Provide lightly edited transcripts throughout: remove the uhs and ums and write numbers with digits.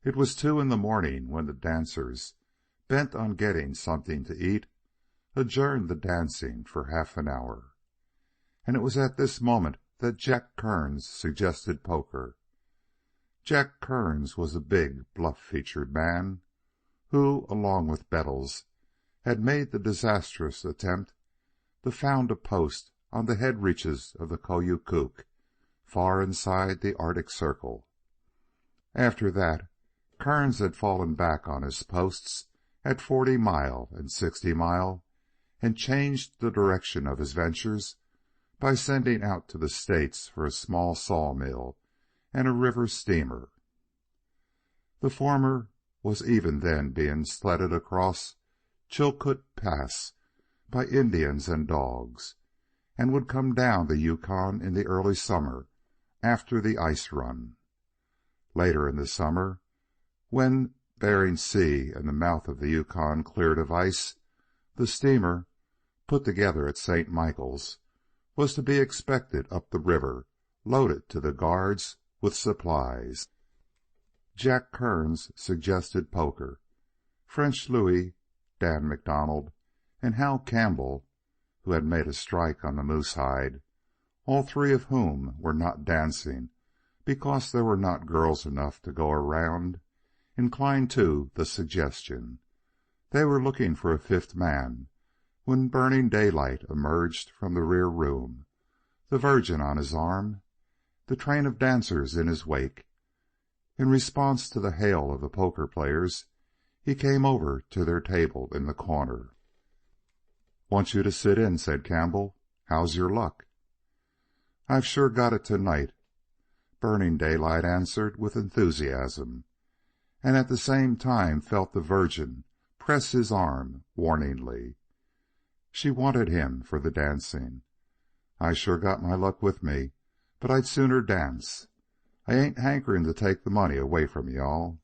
It was 2 in the morning when the dancers, bent on getting something to eat, adjourned the dancing for half an hour. And it was at this moment that Jack Kearns suggested poker. Jack Kearns was a big, bluff-featured man who, along with Bettles, had made the disastrous attempt to found a post on the head reaches of the Koyukuk, far inside the Arctic Circle. After that, Kearns had fallen back on his posts at 40 Mile and 60 Mile, and changed the direction of his ventures by sending out to the States for a small sawmill and a river steamer. The former was even then being sledded across Chilcoot Pass by Indians and dogs, and would come down the Yukon in the early summer after the ice run. Later in the summer, when Bering Sea and the mouth of the Yukon cleared of ice, the steamer, put together at St. Michael's, was to be expected up the river, loaded to the guards with supplies. Jack Kearns suggested poker. French Louis, Dan McDonald, and Hal Campbell, who had made a strike on the Moosehide, all three of whom were not dancing because there were not girls enough to go around, inclined to the suggestion. They were looking for a fifth man when Burning Daylight emerged from the rear room, the Virgin on his arm, the train of dancers in his wake. In response to the hail of the poker players, he came over to their table in the corner. "Want you to sit in," said Campbell. "How's your luck?" "I've sure got it tonight," Burning Daylight answered with enthusiasm, and at the same time felt the Virgin press his arm warningly. She wanted him for the dancing. "I sure got my luck with me, but I'd sooner dance. I ain't hankering to take the money away from you-all."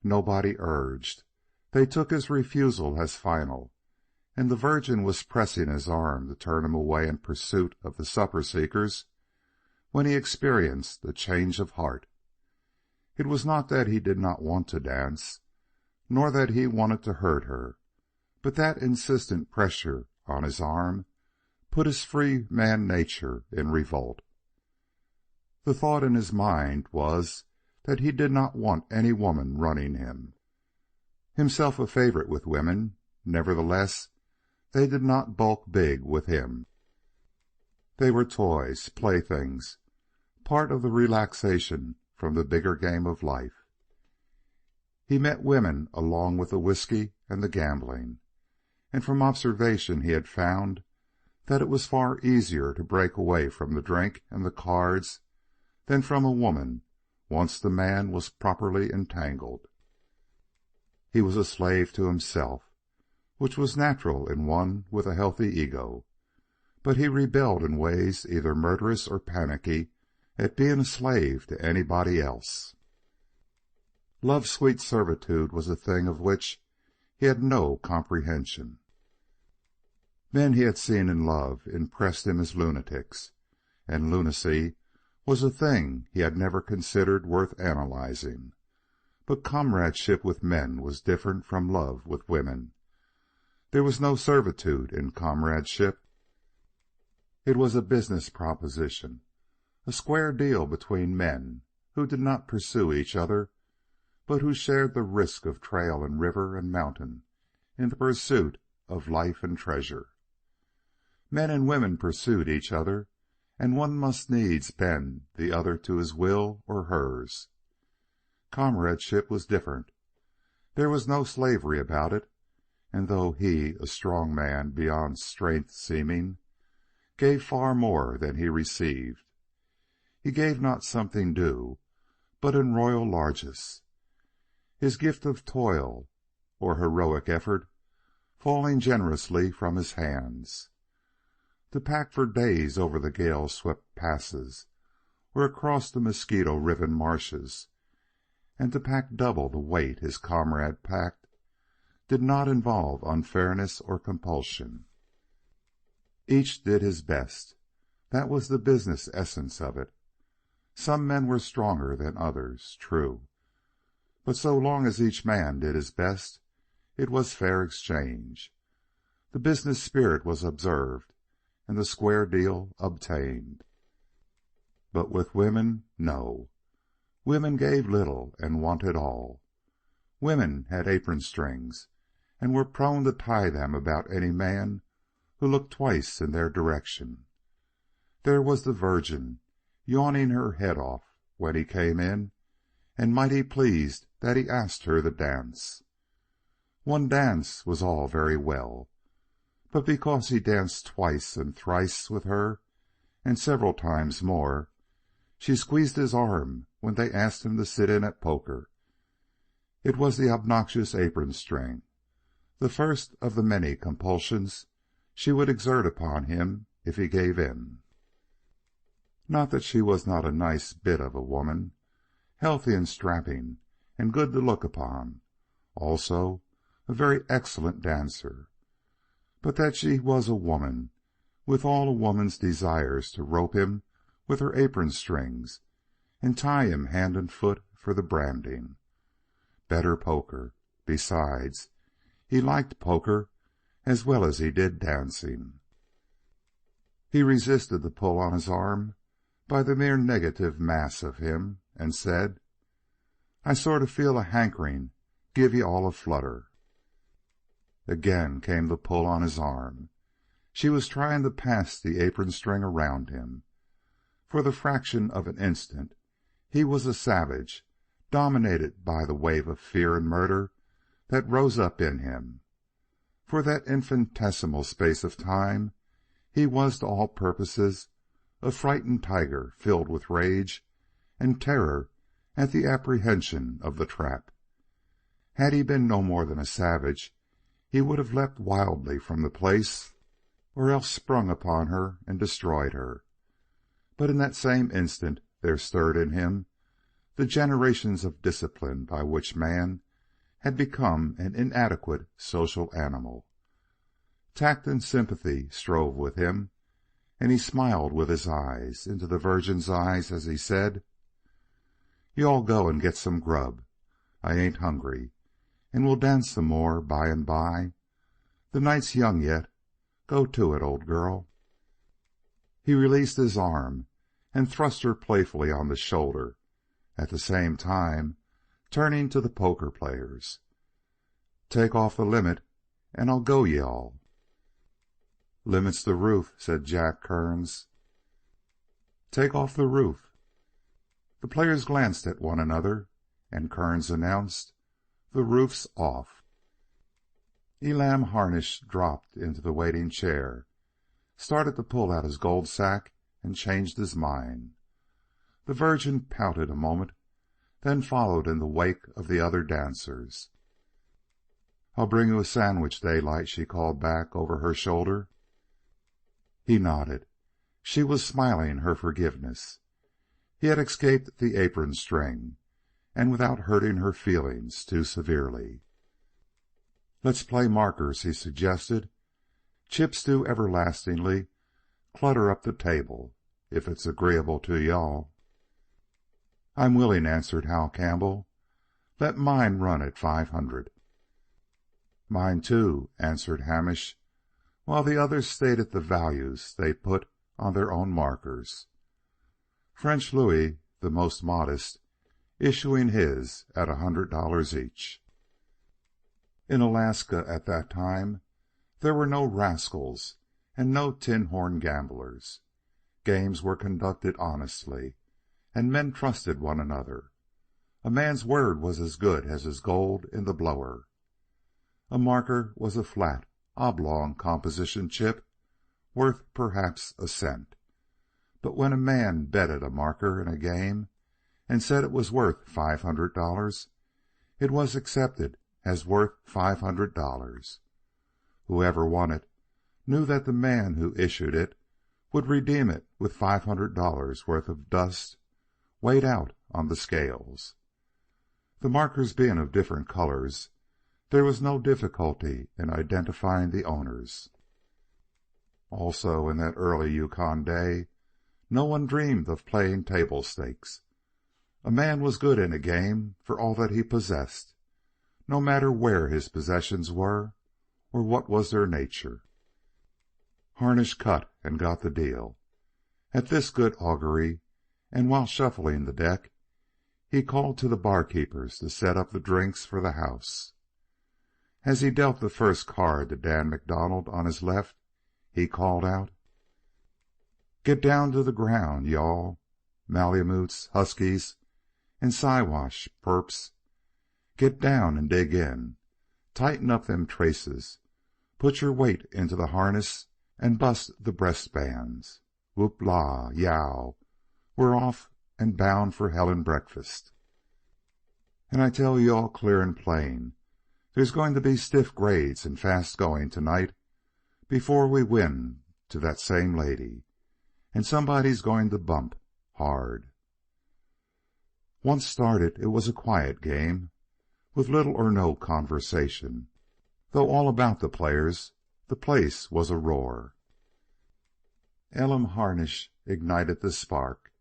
Nobody urged. They took his refusal as final, and the Virgin was pressing his arm to turn him away in pursuit of the supper seekers when he experienced a change of heart. It was not that he did not want to dance, nor that he wanted to hurt her, but that insistent pressure on his arm put his free man nature in revolt. The thought in his mind was that he did not want any woman running him. Himself a favorite with women, nevertheless, they did not bulk big with him. They were toys, playthings, part of the relaxation from the bigger game of life. He met women along with the whiskey and the gambling, and from observation he had found that it was far easier to break away from the drink and the cards than from a woman once the man was properly entangled. He was a slave to himself, which was natural in one with a healthy ego, but he rebelled in ways either murderous or panicky at being a slave to anybody else. Love's sweet servitude was a thing of which he had no comprehension. Men he had seen in love impressed him as lunatics, and lunacy was a thing he had never considered worth analyzing. But comradeship with men was different from love with women. There was no servitude in comradeship. It was a business proposition, a square deal between men who did not pursue each other, but who shared the risk of trail and river and mountain in the pursuit of life and treasure. Men and women pursued each other, and one must needs bend the other to his will or hers. Comradeship was different. There was no slavery about it, and though he, a strong man beyond strength seeming, gave far more than he received, he gave not something due, but in royal largesse, his gift of toil or heroic effort falling generously from his hands. To pack for days over the gale-swept passes or across the mosquito-riven marshes, and to pack double the weight his comrade packed, did not involve unfairness or compulsion. Each did his best. That was the business essence of it. Some men were stronger than others, true, But so long as each man did his best, it was fair exchange. The business spirit was observed, and the square deal obtained. But with women, no. Women gave little and wanted all. Women had apron strings, and were prone to tie them about any man who looked twice in their direction. There was the Virgin, yawning her head off when he came in, and mighty pleased that he asked her to dance. One dance was all very well, but because he danced twice and thrice with her, and several times more, she squeezed his arm when they asked him to sit in at poker. It was the obnoxious apron string, the first of the many compulsions she would exert upon him if he gave in. Not that she was not a nice bit of a woman, healthy and strapping, and good to look upon, also a very excellent dancer, but that she was a woman, with all a woman's desires to rope him with her apron strings and tie him hand and foot for the branding. Better poker. Besides, he liked poker as well as he did dancing. He resisted the pull on his arm by the mere negative mass of him, and said, "I sort of feel a hankering give you all a flutter." Again came the pull on his arm. She was trying to pass the apron string around him. For the fraction of an instant he was a savage, dominated by the wave of fear and murder that rose up in him. For that infinitesimal space of time he was to all purposes a frightened tiger filled with rage and terror at the apprehension of the trap. Had he been no more than a savage, he would have leapt wildly from the place, or else sprung upon her and destroyed her. But in that same instant there stirred in him the generations of discipline by which man had become an inadequate social animal. Tact and sympathy strove with him, and he smiled with his eyes into the Virgin's eyes as he said, "You all go and get some grub. I ain't hungry, and we'll dance some more by and by. The night's young yet. Go to it, old girl." He released his arm and thrust her playfully on the shoulder, at the same time turning to the poker players. "Take off the limit, and I'll go ye all." "Limit's the roof," said Jack Kearns. "Take off the roof." The players glanced at one another, and Kearns announced, "The roof's off." Elam Harnish dropped into the waiting chair, started to pull out his gold sack, and changed his mind. The Virgin pouted a moment, then followed in the wake of the other dancers. "I'll bring you a sandwich, Daylight," she called back over her shoulder. He nodded. She was smiling her forgiveness. He had escaped the apron string, and without hurting her feelings too severely. "Let's play markers," he suggested. "Chips do everlastingly clutter up the table, if it's agreeable to you-all." "I'm willing," answered Hal Campbell. "Let mine run at 500. "Mine, too," answered Hamish, while the others stated the values they put on their own markers. French Louis, the most modest, issuing his at $100 each. In Alaska at that time there were no rascals and no tin-horn gamblers. Games were conducted honestly, and men trusted one another. A man's word was as good as his gold in the blower. A marker was a flat, oblong composition chip, worth perhaps a cent. But when a man betted a marker in a game and said it was worth $500, it was accepted as worth $500. Whoever won it knew that the man who issued it would redeem it with $500 worth of dust weighed out on the scales. The markers being of different colors, there was no difficulty in identifying the owners. Also, in that early Yukon day, no one dreamed of playing table stakes. A man was good in a game for all that he possessed, no matter where his possessions were or what was their nature. Harnish cut and got the deal. At this good augury, and while shuffling the deck, he called to the barkeepers to set up the drinks for the house. As he dealt the first card to Dan McDonald on his left, he called out, "Get down to the ground, y'all, Malamutes, Huskies, and Siwash perps. Get down and dig in. Tighten up them traces. Put your weight into the harness and bust the breast bands. Whoop la, yow. We're off and bound for hell and breakfast. And I tell you all clear and plain, there's going to be stiff grades and fast going tonight before we win to that same lady, and somebody's going to bump hard." Once started, it was a quiet game, with little or no conversation, though all about the players the place was a roar. Elam Harnish ignited the spark.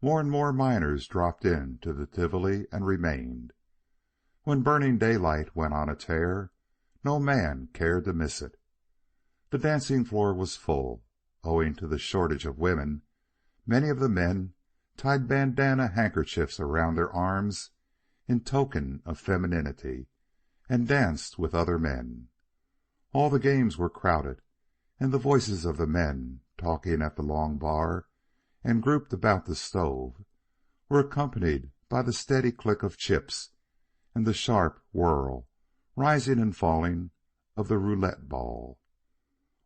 More and more miners dropped into the Tivoli and remained. When Burning Daylight went on a tear, no man cared to miss it. The dancing floor was full. Owing to the shortage of women, many of the men tied bandana handkerchiefs around their arms in token of femininity and danced with other men. All the games were crowded, and the voices of the men talking at the long bar and grouped about the stove were accompanied by the steady click of chips and the sharp whirl, rising and falling, of the roulette ball.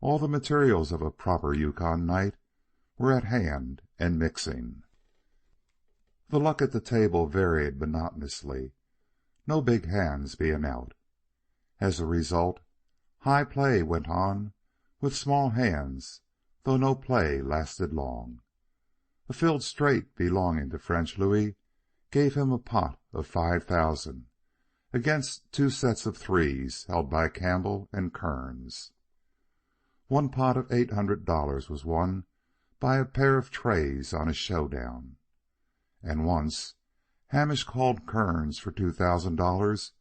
All the materials of a proper Yukon night were at hand and mixing. The luck at the table varied monotonously, no big hands being out. As a result, high play went on with small hands, though no play lasted long. A filled straight belonging to French Louis gave him a pot of 5,000 against 2 sets of threes held by Campbell and Kearns. One pot of $800 was won by a pair of trays on a showdown. And once Hamish called Kearns for $2,000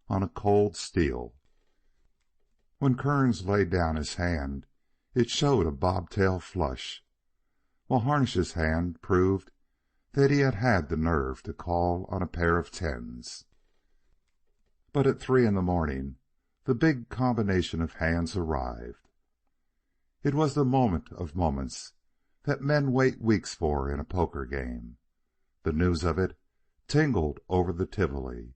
on a cold steal. When Kearns laid down his hand, it showed a bobtail flush, while Harnish's hand proved that he had had the nerve to call on a pair of tens. But at 3 in the morning, the big combination of hands arrived. It was the moment of moments that men wait weeks for in a poker game. The news of it tingled over the Tivoli.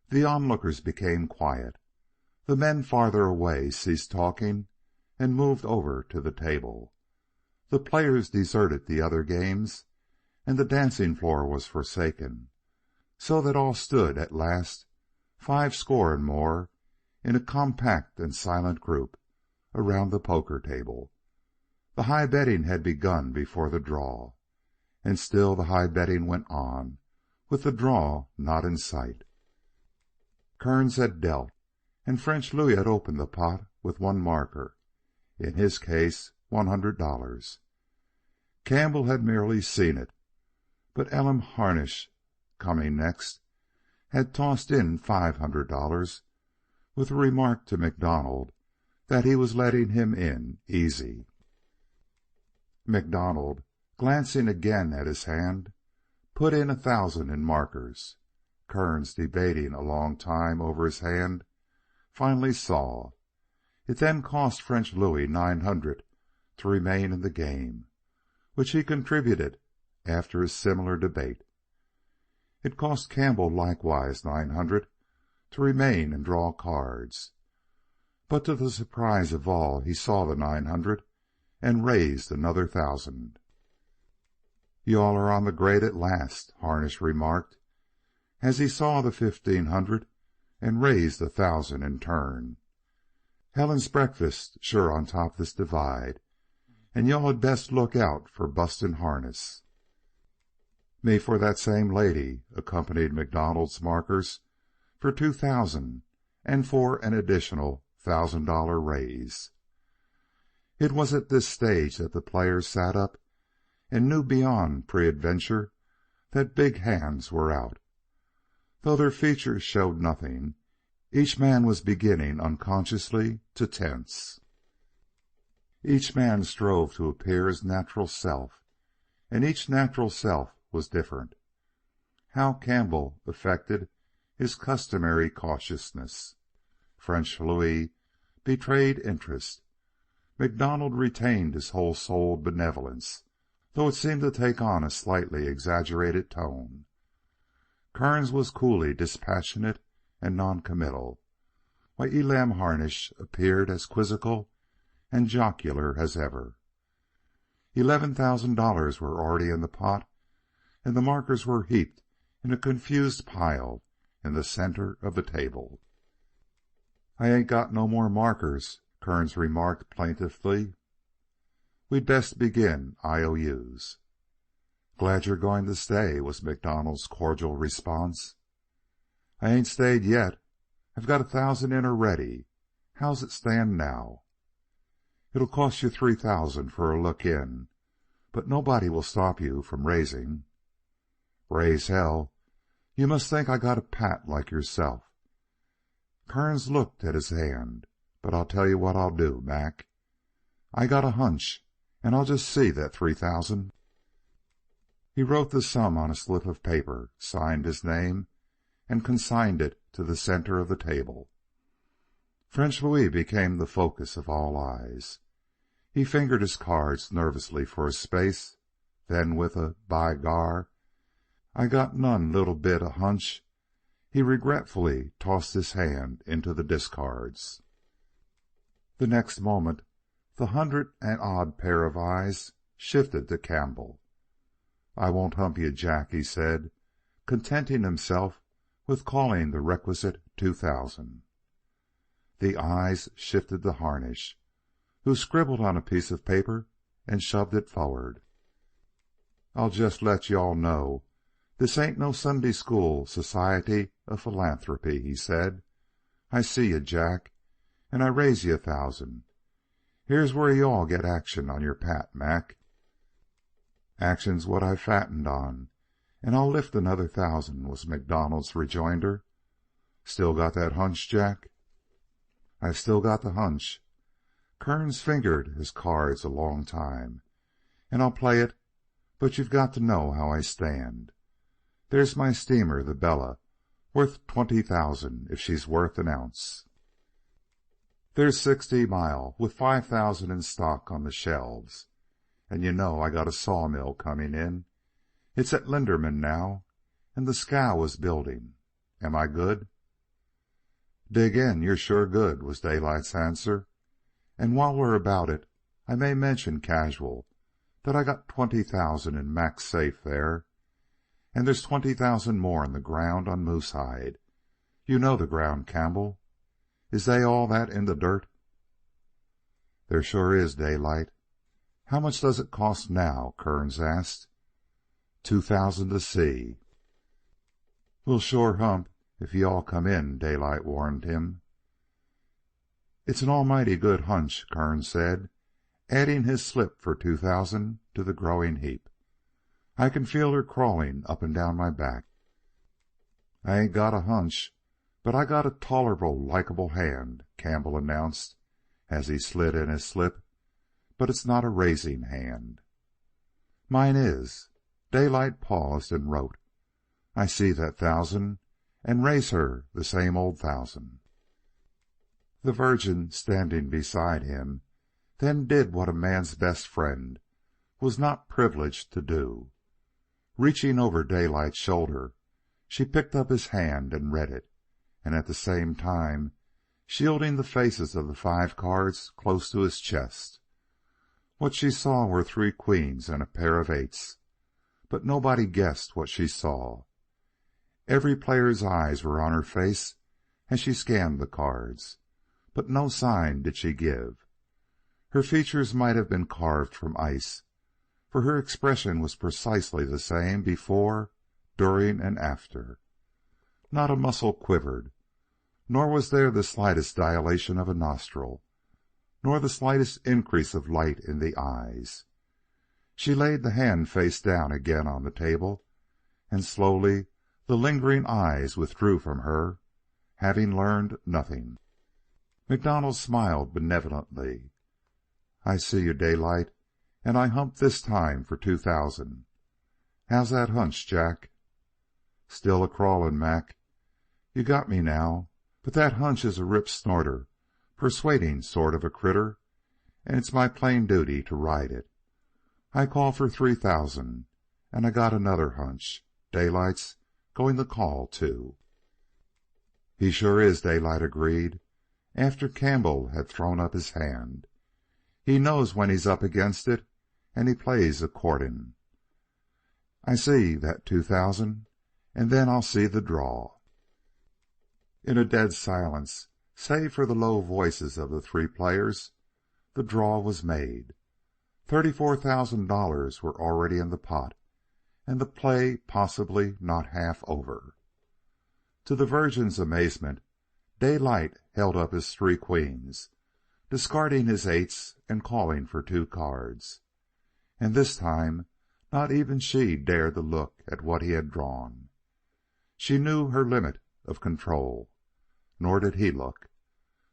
The onlookers became quiet. The men farther away ceased talking and moved over to the table. The players deserted the other games, and the dancing floor was forsaken, so that all stood at last 50 and more in a compact and silent group around the poker table. The high betting had begun before the draw, and still the high betting went on, with the draw not in sight. Kearns had dealt, and French Louis had opened the pot with one marker, in his case $100. Campbell had merely seen it, but Elam Harnish, coming next, had tossed in $500, with a remark to MacDonald that he was letting him in easy. MacDonald, glancing again at his hand, put in 1,000 in markers. Kearns, debating a long time over his hand, finally saw. It then cost French Louis 900 to remain in the game, which he contributed after a similar debate. It cost Campbell likewise 900 to remain and draw cards. But to the surprise of all, he saw the 900 and raised another 1,000. "You-all are on the grade at last," Harnish remarked, as he saw the 1,500 and raised 1,000 in turn. "Helen's breakfast sure on top this divide, and you-all had best look out for busting harness." "Me for that same lady," accompanied MacDonald's markers for 2,000 and for an additional $1,000 raise. It was at this stage that the players sat up and knew beyond peradventure that big hands were out. Though their features showed nothing, each man was beginning unconsciously to tense. Each man strove to appear his natural self, and each natural self was different. Hal Campbell affected his customary cautiousness. French Louis betrayed interest. MacDonald retained his whole-souled benevolence, though it seemed to take on a slightly exaggerated tone. Kearns was coolly dispassionate and non-committal, while Elam Harnish appeared as quizzical and jocular as ever. $11,000 were already in the pot, and the markers were heaped in a confused pile in the center of the table. "I ain't got no more markers," Kearns remarked plaintively. "We'd best begin IOUs." "Glad you're going to stay," was MacDonald's cordial response. "I ain't stayed yet. I've got 1,000 in already. How's it stand now?" "It'll cost you 3,000 for a look in, but nobody will stop you from raising." "Raise hell. You must think I got a pat like yourself." Kearns looked at his hand. "But I'll tell you what I'll do, Mac. I got a hunch, and I'll just see that 3,000. He wrote the sum on a slip of paper, signed his name, and consigned it to the center of the table. French Louis became the focus of all eyes. He fingered his cards nervously for a space, then with a "by gar, I got none little bit a hunch," he regretfully tossed his hand into the discards. The next moment the 100-and-odd pair of eyes shifted to Campbell. "I won't hump you, Jack," he said, contenting himself with calling the requisite 2,000. The eyes shifted to Harnish, who scribbled on a piece of paper and shoved it forward. "I'll just let you all know this ain't no Sunday school society of philanthropy," he said. "I see you, Jack, and I raise you 1,000. Here's where you all get action on your pat, Mac." "Action's what I've fattened on, and I'll lift another 1,000," was MacDonald's rejoinder. "Still got that hunch, Jack?" "I've still got the hunch." Kearns fingered his cards a long time. "And I'll play it, but you've got to know how I stand. There's my steamer, the Bella, worth 20,000 if she's worth an ounce. There's 60 Mile with 5,000 in stock on the shelves. And you know I got a sawmill coming in. It's at Linderman now, and the scow is building. Am I good?" "Dig in. You're sure good," was Daylight's answer. "And while we're about it, I may mention casual that I got 20,000 in Mac's safe there, and there's 20,000 more in the ground on Moosehide. You know the ground, Campbell. Is they all that in the dirt?" "There sure is, Daylight." "How much does it cost now?" Kearns asked. 2,000 to see." "We'll sure hump if you all come in," Daylight warned him. "It's an almighty good hunch," Kearns said, adding his slip for 2,000 to the growing heap. "I can feel her crawling up and down my back." "I ain't got a hunch, but I got a tolerable likable hand," Campbell announced as he slid in his slip. "But it's not a raising hand." "Mine is." Daylight paused and wrote, "I see that 1,000, and raise her the same old 1,000." The Virgin, standing beside him, then did what a man's best friend was not privileged to do. Reaching over Daylight's shoulder, she picked up his hand and read it, and at the same time shielding the faces of the 5 cards close to his chest. What she saw were 3 queens and a pair of 8s, but nobody guessed what she saw. Every player's eyes were on her face as she scanned the cards, but no sign did she give. Her features might have been carved from ice, for her expression was precisely the same before, during, and after. Not a muscle quivered, nor was there the slightest dilation of a nostril, nor the slightest increase of light in the eyes. She laid the hand face down again on the table, and slowly the lingering eyes withdrew from her, having learned nothing. MacDonald smiled benevolently. "I see you, Daylight, and I hump this time for 2,000. How's that hunch, Jack?" "Still a crawlin', Mac. You got me now, but that hunch is a rip snorter, persuading sort of a critter, and it's my plain duty to ride it. I call for 3,000, and I got another hunch. Daylight's going to call, too." "He sure is," Daylight agreed, after Campbell had thrown up his hand. "He knows when he's up against it, and he plays accordin'. I see that 2,000, and then I'll see the draw." In a dead silence, save for the low voices of the three players, the draw was made. $34,000 were already in the pot, and the play possibly not half over. To the Virgin's amazement, Daylight held up his three queens, discarding his eights and calling for two cards. And this time not even she dared to look at what he had drawn. She knew her limit of control. Nor did he look.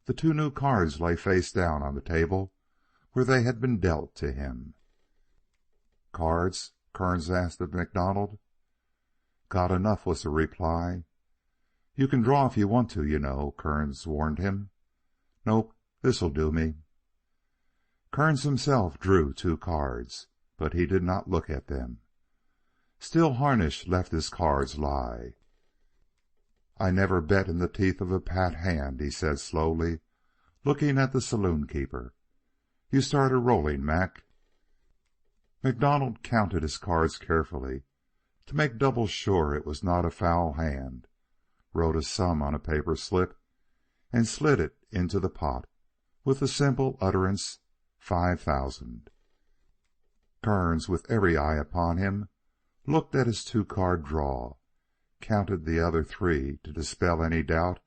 The two new cards lay face down on the table where they had been dealt to him. "Cards?" Kearns asked of MacDonald. "Got enough," was the reply. "You can draw if you want to, you know," Kearns warned him. "Nope, this'll do me." Kearns himself drew two cards, but he did not look at them. Still Harnish let his cards lie. "I never bet in the teeth of a pat hand," he said slowly, looking at the saloon keeper. "You start her rolling, Mac." MacDonald counted his cards carefully to make double sure it was not a foul hand, wrote a sum on a paper slip, and slid it into the pot with the simple utterance, 5,000. Kearns, with every eye upon him, looked at his two-card draw, counted the other three to dispel any doubt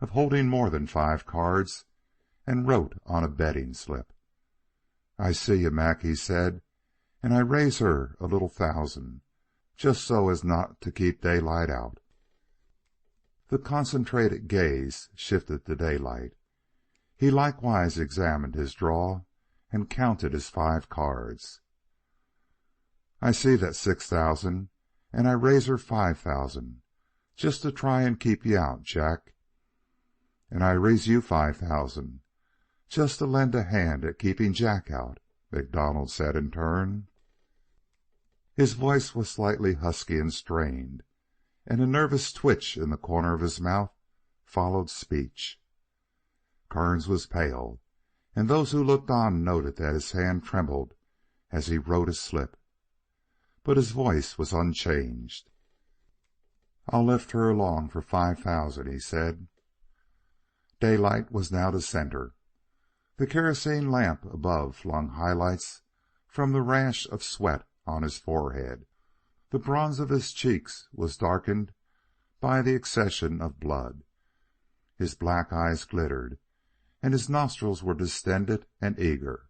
of holding more than 5 cards, and wrote on a betting slip. "I see you, Mac," he said, "and I raise her a little 1,000, just so as not to keep Daylight out." The concentrated gaze shifted to Daylight. He likewise examined his draw and counted his 5 cards. "I see that 6,000, and I raise her 5,000, just to try and keep you out, Jack." "And I raise you 5,000, just to lend a hand at keeping Jack out," MacDonald said in turn. His voice was slightly husky and strained, and a nervous twitch in the corner of his mouth followed speech. Kearns was pale, and those who looked on noted that his hand trembled as he wrote his slip. But his voice was unchanged. "I'll lift her along for 5,000, he said. Daylight was now the center. The kerosene lamp above flung highlights from the rash of sweat on his forehead. The bronze of his cheeks was darkened by the accession of blood. His black eyes glittered, and his nostrils were distended and eager.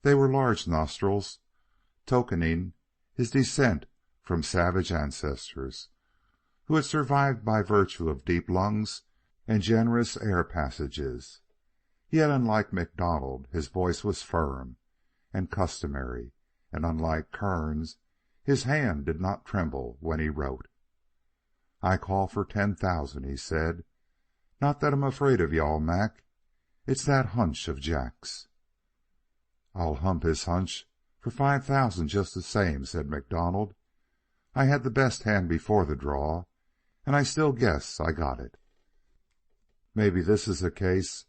They were large nostrils, tokening his descent from savage ancestors, who had survived by virtue of deep lungs and generous air passages. Yet, unlike MacDonald, his voice was firm and customary, and unlike Kearns, his hand did not tremble when he wrote. "I call for 10,000, he said. "Not that I'm afraid of you-all, Mac. It's that hunch of Jack's." "I'll hump his hunch for 5,000 just the same," said MacDonald. "I had the best hand before the draw, and I still guess I got it." "Maybe this is a case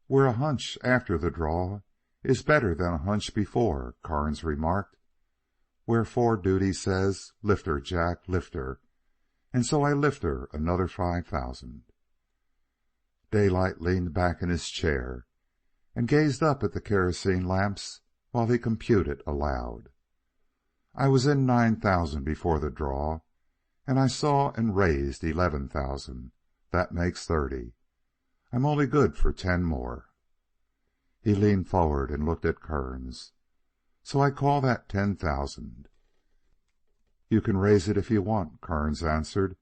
where a hunch after the draw is better than a hunch before," Kearns remarked. "Wherefore duty says, 'Lift her, Jack, lift her.' And so I lift her another 5,000. Daylight leaned back in his chair and gazed up at the kerosene lamps while he computed aloud. "I was in 9,000 before the draw, and I saw and raised 11,000. That makes 30. I'm only good for 10 more." He leaned forward and looked at Kearns. "So I call that 10,000. "You can raise it if you want," Kearns answered.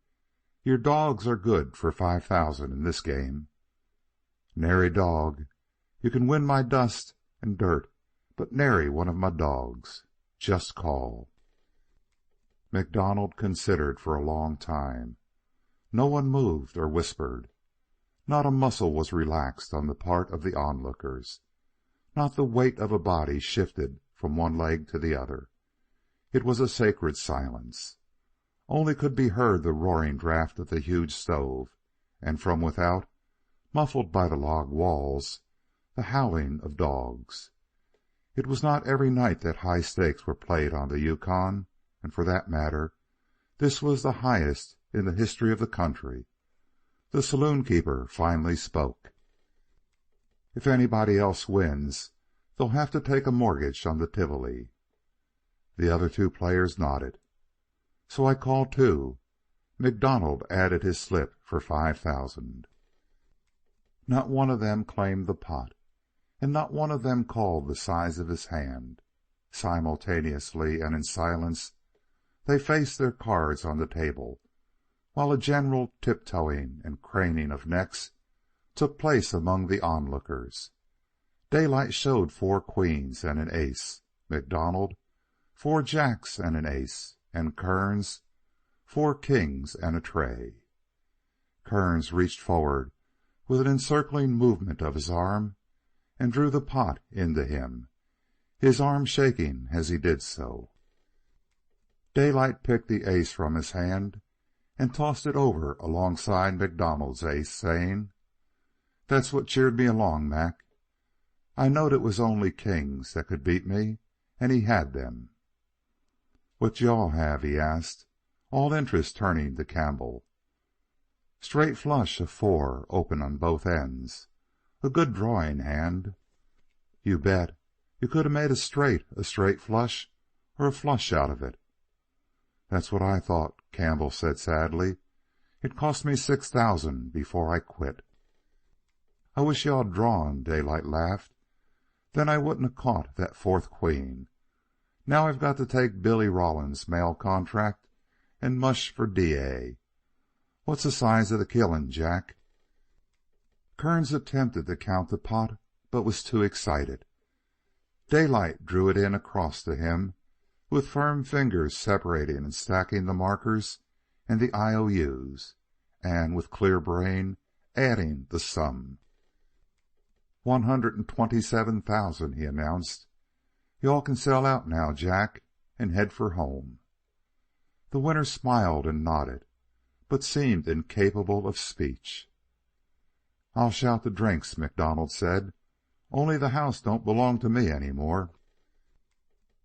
"Your dogs are good for 5,000 in this game." "Nary dog. You can win my dust and dirt, but nary one of my dogs. Just call." MacDonald considered for a long time. No one moved or whispered. Not a muscle was relaxed on the part of the onlookers. Not the weight of a body shifted from one leg to the other. It was a sacred silence. Only could be heard the roaring draft of the huge stove, and from without, muffled by the log walls, the howling of dogs. It was not every night that high stakes were played on the Yukon, and for that matter, this was the highest in the history of the country. The saloon keeper finally spoke. "If anybody else wins, they'll have to take a mortgage on the Tivoli." The other two players nodded. "So I call too." MacDonald added his slip for 5,000. Not one of them claimed the pot, and not one of them called the size of his hand. Simultaneously and in silence, they faced their cards on the table, while a general tiptoeing and craning of necks took place among the onlookers. Daylight showed 4 queens and an ace, MacDonald 4 jacks and an ace, and Kearns 4 kings and a tray. Kearns reached forward with an encircling movement of his arm and drew the pot into him, his arm shaking as he did so. Daylight picked the ace from his hand and tossed it over alongside MacDonald's ace, saying, "That's what cheered me along, Mac. I knowed it was only kings that could beat me, and he had them." "What you-all have?" he asked, all interest turning to Campbell. "Straight flush of 4, open on both ends. A good drawing hand." "You bet. You could have made a straight flush, or a flush out of it." "That's what I thought," Campbell said sadly. "It cost me 6,000 before I quit." "I wish you-all'd drawn," Daylight laughed. "Then I wouldn't have caught that 4th queen. Now I've got to take Billy Rawlins' mail contract and mush for D.A. What's the size of the killing, Jack?" Kearns attempted to count the pot, but was too excited. Daylight drew it in across to him, with firm fingers separating and stacking the markers and the IOUs, and with clear brain adding the sum. 127,000, he announced. "You-all can sell out now, Jack, and head for home." The winner smiled and nodded, but seemed incapable of speech. "I'll shout the drinks," MacDonald said. "Only the house don't belong to me any more."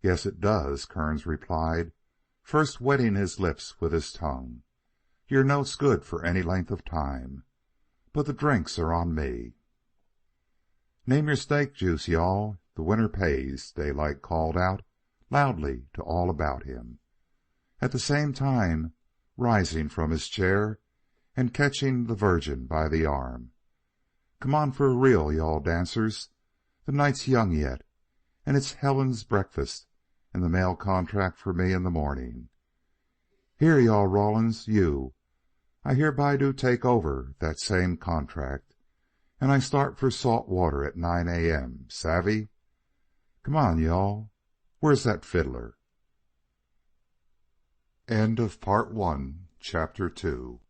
"Yes, it does," Kearns replied, first wetting his lips with his tongue. "Your note's good for any length of time, but the drinks are on me." "Name your stake juice, you-all. The winner pays," Daylight called out loudly to all about him, at the same time rising from his chair and catching the Virgin by the arm. "Come on for a reel, you-all dancers. The night's young yet, and it's Helen's breakfast and the mail contract for me in the morning. Here, you-all Rawlins, you, I hereby do take over that same contract, and I start for Salt Water at 9 a.m. Savvy? Come on, you-all. Where's that fiddler?" End of Part 1, Chapter 2.